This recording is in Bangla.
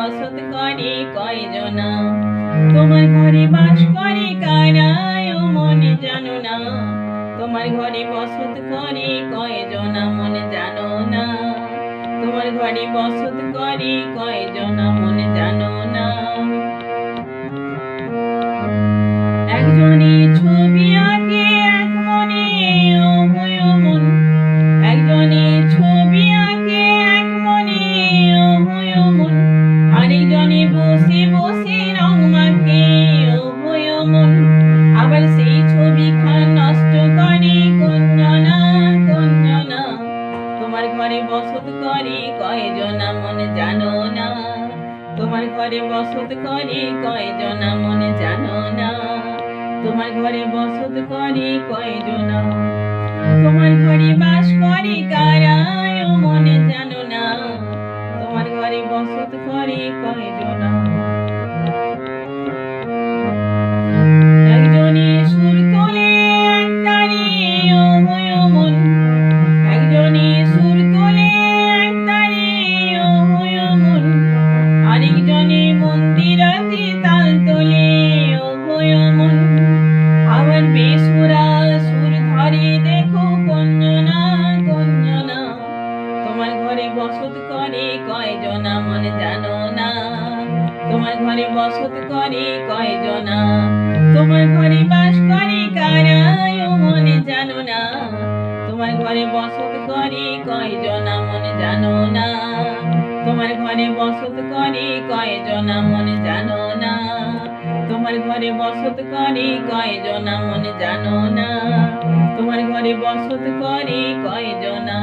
বসত করে কয়জনা। তোমার ঘরে বাস করে কারা ও মনে জানো না। তোমার ঘরে বসত করে কয়জনা মনে জানো না। তোমার ঘরে বসত করে কয়জনা মনে জানো না। একজনে ছবি আঁকে এক মনে ও মন। একজনে ছবি আঁকে এক মনে ও মন। আরেকজনে বসে বসে রং মাখে ও মন। আবার সেই ছবি খান নষ্ট করে কোনজনা কোনজনা। তোমার ঘরে বসত করে কয়জনা মনে জানো না। তোমার ঘরে বসত করে কয়জনা মনে জানো না। তোমার ঘরে বসত করে কয়জনা। তোমার ঘরে বাস করে কারা ও মনে জানো না। তোমার ঘরে বসত করে কয়জনা। একজনে সুর তোলে এক তারে ও মন। একজনে সুর তোলে এক তারে ও মন। আরেকজনে মন্দিরাতে তাল তোলে ও মন। আবার বেসুরা সুর ধরে দেখো কোনজনা কোনজনা। তোমার ঘরে বসত করে কয়জনা মনে জানো না। তোমার ঘরে বসত করে কয়জনা। তোমার ঘরে বাস করে কারা ও মনে জানো না। তোমার ঘরে বসত করে কয়জনা মনে জানো না। তোমার ঘরে বসত করে কয়জনা মনে জানো না। তোমার ঘরে বসত করে কয়জনা মনে জানো না। তোমার ঘরে বসত করে কয়জনা।